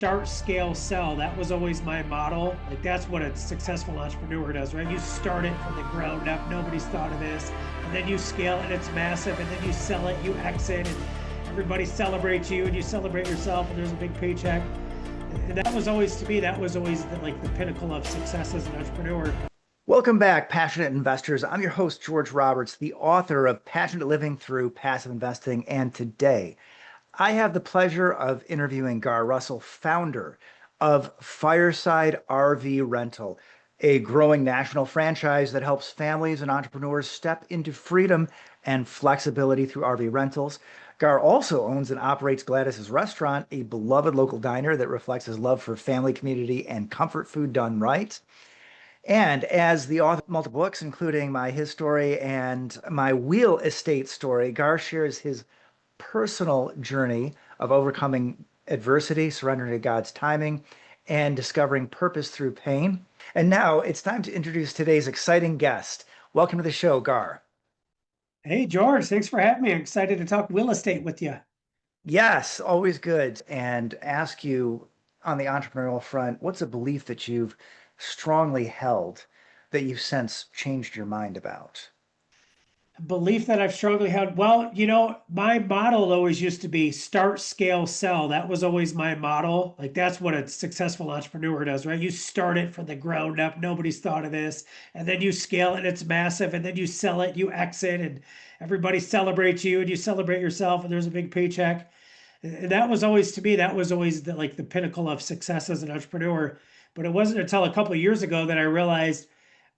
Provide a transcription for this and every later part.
start, scale, sell. That was always my model. Like that's what a successful entrepreneur does, right? You start it from the ground up. Nobody's thought of this. And then you scale it, it's massive. And then you sell it, you exit, and everybody celebrates you and you celebrate yourself, and there's a big paycheck. And that was always, to me, that was always the pinnacle of success as an entrepreneur. Welcome back, passionate investors. I'm your host, George Roberts, the author of Passionate Living Through Passive Investing. And today, I have the pleasure of interviewing Garr Russell, founder of Fireside RV Rental, a growing national franchise that helps families and entrepreneurs step into freedom and flexibility through RV rentals. Garr also owns and operates Gladys's Restaurant, a beloved local diner that reflects his love for family, community, and comfort food done right. And as the author of multiple books, including my his story and my real estate story, Garr shares his personal journey of overcoming adversity, surrendering to God's timing, and discovering purpose through pain. And now it's time to introduce today's exciting guest. Welcome to the show, Garr. Hey, George, thanks for having me. I'm excited to talk real estate with you. Yes, always good. And ask you on the entrepreneurial front, what's a belief that you've strongly held that you've since changed your mind about? Belief that I've strongly held. Well, my model always used to be start, scale, sell. That was always my model. Like that's what a successful entrepreneur does, right? You start it from the ground up. Nobody's thought of this. And then you scale it, it's massive. And then you sell it, you exit, and everybody celebrates you and you celebrate yourself, and there's a big paycheck. And that was always, to me, that was always the pinnacle of success as an entrepreneur. But it wasn't until a couple of years ago that I realized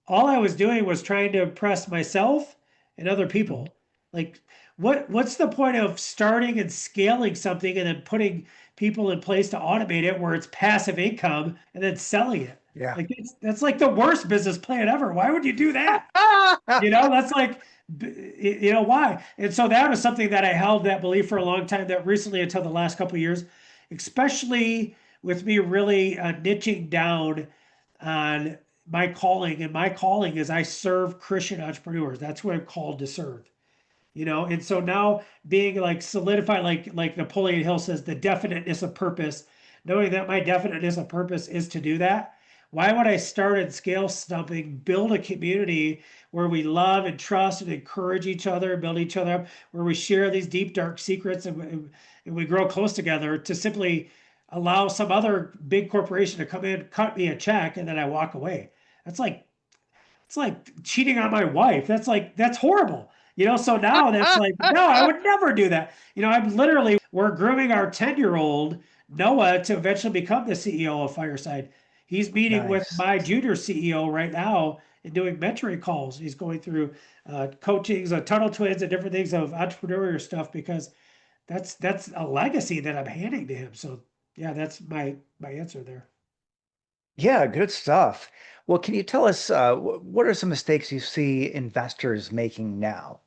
all I was doing was trying to impress myself and other Mhm. people. Like, what's the point of starting and scaling something and then putting people in place to automate it where it's passive income and then selling it? Yeah. Like that's like the worst business plan ever. Why would you do that? That's like, why? And so that was something that I held that belief for a long time, that recently until the last couple of years, especially with me really niching down on my calling. And my calling is I serve Christian entrepreneurs. That's what I'm called to serve. And so now being like solidified, like Napoleon Hill says, the definiteness of purpose, knowing that my definiteness of purpose is to do that. Why would I start and scale something, build a community where we love and trust and encourage each other, build each other up, where we share these deep, dark secrets, and we grow close together, to simply allow some other big corporation to come in, cut me a check, and then I walk away? That's like, it's like cheating on my wife. That's horrible. So now that's like, no, I would never do that. We're grooming our 10-year-old Noah to eventually become the CEO of Fireside. He's meeting with Nice. my junior CEO right now and doing mentoring calls. He's going through coachings, tunnel twins, and different things of entrepreneurial stuff, because that's a legacy that I'm handing to him. So yeah, that's my answer there. Yeah, good stuff. Well, can you tell us what are some mistakes you see investors making now?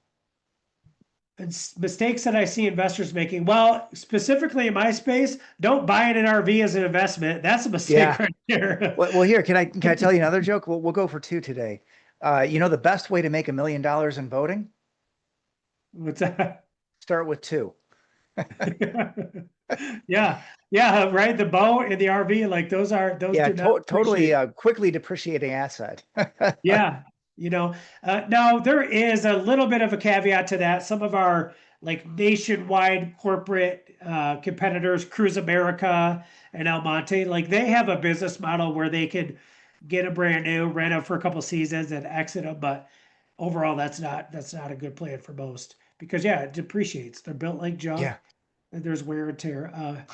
And mistakes that I see investors making. Well, specifically in my space, don't buy in an RV as an investment. That's a mistake Yeah. right there. Well, here, can I tell you another joke? We'll go for two today. The best way to make $1 million in voting? What's that? Start with two. Yeah, yeah, right. The boat and the RV, like those Yeah, do not totally appreciate. quickly depreciating asset. Yeah, now there is a little bit of a caveat to that. Some of our like nationwide corporate competitors, Cruise America and El Monte, like they have a business model where they could get a brand new, rent it for a couple seasons, and exit them. But overall, that's not a good plan for most, because yeah, it depreciates. They're built like junk, Yeah. and there's wear and tear.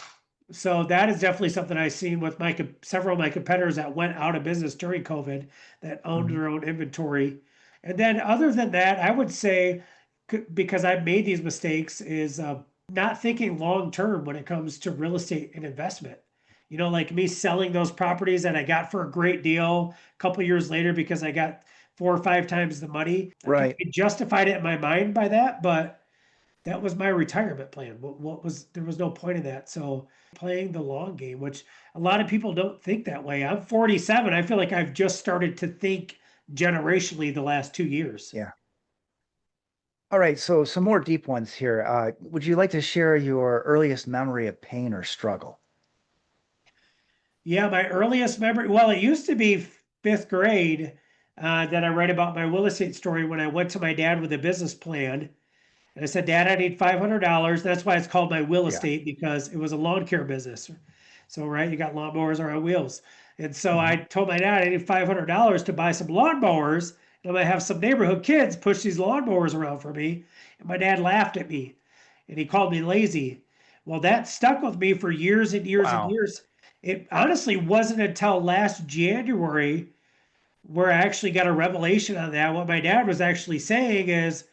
So that is definitely something I've seen with several of my competitors that went out of business during COVID, that owned Mhm. their own inventory. And then other than that, I would say, because I've made these mistakes, is not thinking long term when it comes to real estate and investment. Like me selling those properties that I got for a great deal a couple years later because I got 4 or 5 times the money. Like Right. I justified it in my mind by that, but that was my retirement plan. There was no point in that. So playing the long game, which a lot of people don't think that way. I'm 47. I feel like I've just started to think generationally the last 2 years. Yeah. All right. So some more deep ones here. Would you like to share your earliest memory of pain or struggle? Yeah, my earliest memory, well, it used to be fifth grade that I read about my real estate story when I went to my dad with a business plan. And I said, Dad, I need $500. That's why it's called my real Yeah. estate, because it was a lawn care business. So, right, you got lawnmowers are on wheels. And so Mhm. I told my dad I need $500 to buy some lawnmowers. And I'm going to have some neighborhood kids push these lawnmowers around for me. And my dad laughed at me and he called me lazy. Well, that stuck with me for years and years and Wow. years. It honestly wasn't until last January where I actually got a revelation on that. What my dad was actually saying is,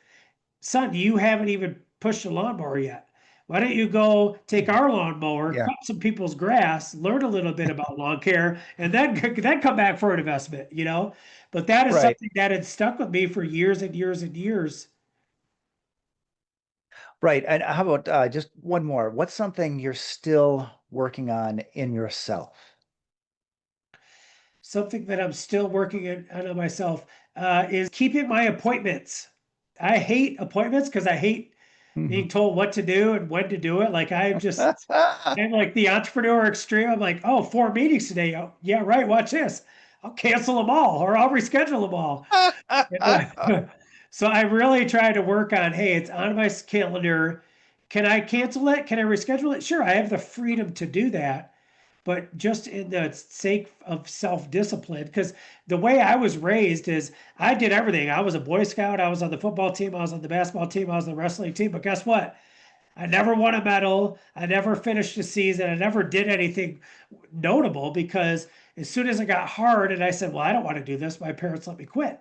son, you haven't even pushed a lawnmower yet. Why don't you go take our lawnmower, Yeah. cut some people's grass, learn a little bit about lawn care, and then come back for an investment, you know? But that is Right. something that had stuck with me for years and years and years. Right. And how about just one more? What's something you're still working on in yourself? Something that I'm still working on myself is keeping my appointments. I hate appointments because I hate being Mhm. told what to do and when to do it. Like I'm like the entrepreneur extreme. I'm like, oh, 4 meetings today. Oh, yeah, right. Watch this. I'll cancel them all or I'll reschedule them all. So I really try to work on, hey, it's on my calendar. Can I cancel it? Can I reschedule it? Sure, I have the freedom to do that, but just in the sake of self-discipline, because the way I was raised is I did everything. I was a Boy Scout, I was on the football team, I was on the basketball team, I was on the wrestling team. But guess what? I never won a medal. I never finished a season. I never did anything notable because as soon as it got hard and I said, well, I don't want to do this, my parents let me quit.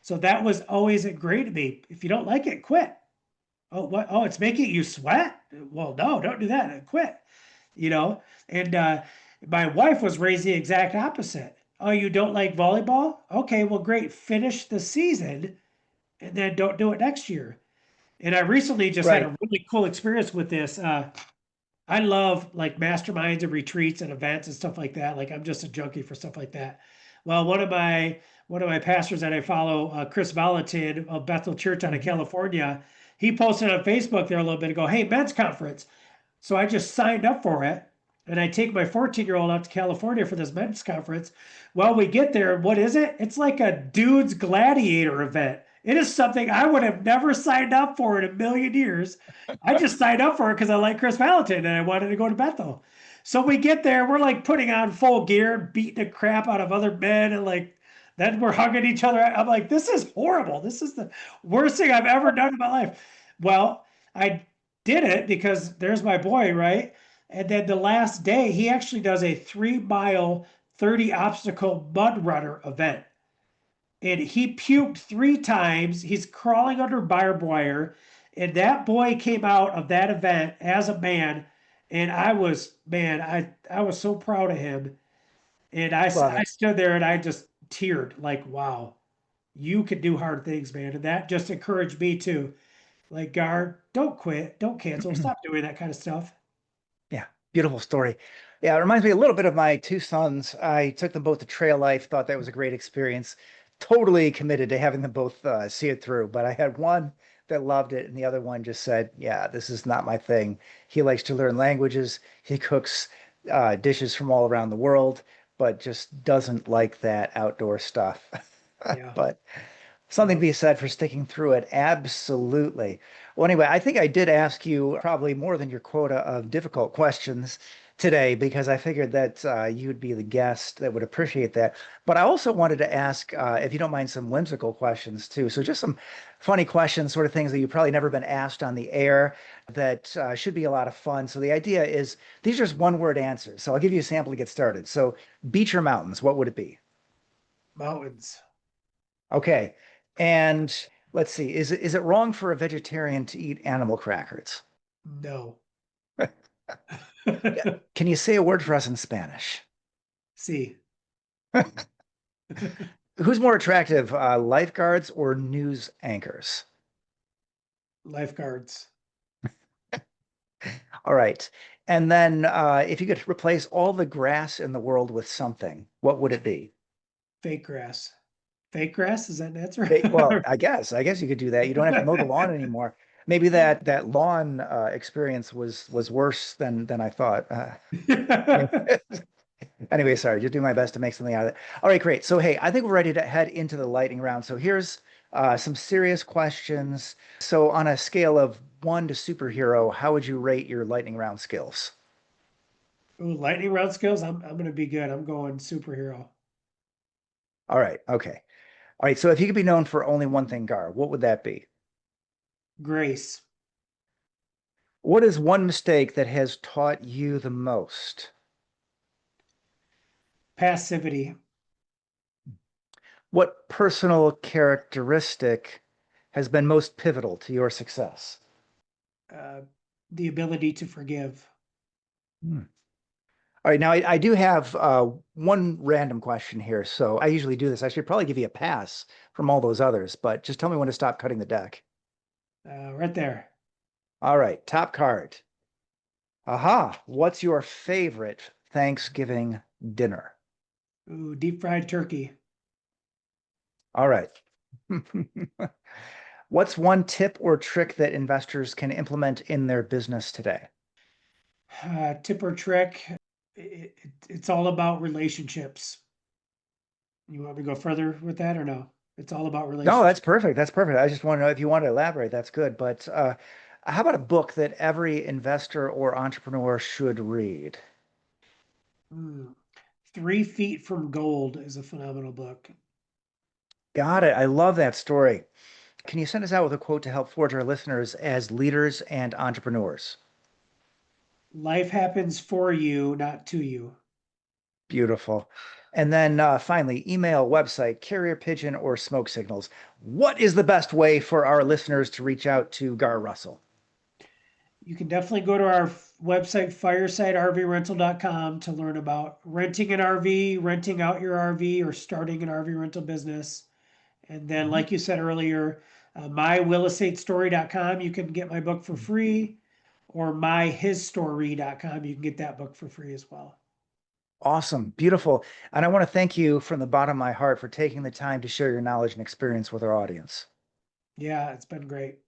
So that was always ingrained to me. If you don't like it, quit. Oh, what? Oh, it's making you sweat? Well, no, don't do that. Quit, you know? And my wife was raised the exact opposite. Oh, you don't like volleyball? Okay, well, great. Finish the season and then don't do it next year. And I recently just had Right. a really cool experience with this. I love like masterminds and retreats and events and stuff like that. Like I'm just a junkie for stuff like that. Well, one of my pastors that I follow, Chris Valentin of Bethel Church out of Mhm. California, he posted on Facebook there a little bit ago, hey, men's conference. So I just signed up for it. And I take my 14-year-old out to California for this men's conference. Well, we get there. What is it? It's like a dude's gladiator event. It is something I would have never signed up for in a million years. I just signed up for it because I like Chris Valentin and I wanted to go to Bethel. So we get there, we're like putting on full gear, beating the crap out of other men, and like then we're hugging each other. I'm like, this is horrible. This is the worst thing I've ever done in my life. Well, I did it because there's my boy, right? And then the last day, he actually does a 3 mile, 30 obstacle mud runner event. And he puked 3 times. He's crawling under barbed wire. And that boy came out of that event as a man. And I was, man, I was so proud of him. And Love I it. stood there and I just teared like, wow, you can do hard things, man. And that just encouraged me to, like, Garr, don't quit, don't cancel, stop doing that kind of stuff. Yeah, beautiful story. Yeah, it reminds me a little bit of my two sons. I took them both to Trail Life, thought that was a great experience. Totally committed to having them both see it through. But I had one that loved it, and the other one just said, "Yeah, this is not my thing." He likes to learn languages. He cooks dishes from all around the world, but just doesn't like that outdoor stuff. Yeah. But something to Yep. be said for sticking through it. Absolutely. Well, anyway, I think I did ask you probably more than your quota of difficult questions today because I figured that you'd be the guest that would appreciate that. But I also wanted to ask, if you don't mind, some whimsical questions too. So just some funny questions, sort of things that you've probably never been asked on the air that should be a lot of fun. So the idea is these are just one-word answers. So I'll give you a sample to get started. So beach or mountains, what would it be? Mountains. Okay. And let's see, is it wrong for a vegetarian to eat animal crackers? No. Yeah. Can you say a word for us in Spanish? See, Who's more attractive, lifeguards or news anchors? lifeguards, All right. And then if you could replace all the grass in the world with something, what would it be? fake grass. Fake grass, is that an answer? Well, I guess you could do that. You don't have to mow the lawn anymore. Maybe that lawn experience was worse than I thought. Anyway, sorry, just doing my best to make something out of it. All right, great. So, hey, I think we're ready to head into the lightning round. So, here's some serious questions. So, on a scale of 1 to superhero, how would you rate your lightning round skills? Ooh, lightning round skills. I'm gonna be good. I'm going superhero. All right, okay. All right, so if you could be known for only one thing, Gar, what would that be? Grace. What is one mistake that has taught you the most? Passivity. What personal characteristic has been most pivotal to your success? Uh, the ability to forgive. Hmm. All right, now I do have one random question here. So I usually do this. I should probably give you a pass from all those others, but just tell me when to stop cutting the deck. Right there. All right, top card. Aha, what's your favorite Thanksgiving dinner? Ooh, deep fried turkey. All right. What's one tip or trick that investors can implement in their business today? Tip or trick. It's all about relationships. You want me to go further with that or no? It's all about No, that's relationships. perfect. That's perfect. I just want to know if you want to elaborate, that's good. But how about a book that every investor or entrepreneur should read? Hmm. 3 Feet from Gold is a phenomenal book. Got it. I love that story. Can you send us out with a quote to help forge our listeners as leaders and entrepreneurs? Life happens for you, not to you. Beautiful. And then finally, email, website, carrier pigeon, or smoke signals. What is the best way for our listeners to reach out to Gar Russell? You can definitely go to our website, firesidervrental.com, to learn about renting an RV, renting out your RV, or starting an RV rental business. And then, Mhm. like you said earlier, mywillestatestory.com, you can get my book for free, or myhisstory.com, you can get that book for free as well. Awesome. Beautiful. And I want to thank you from the bottom of my heart for taking the time to share your knowledge and experience with our audience. Yeah, it's been great.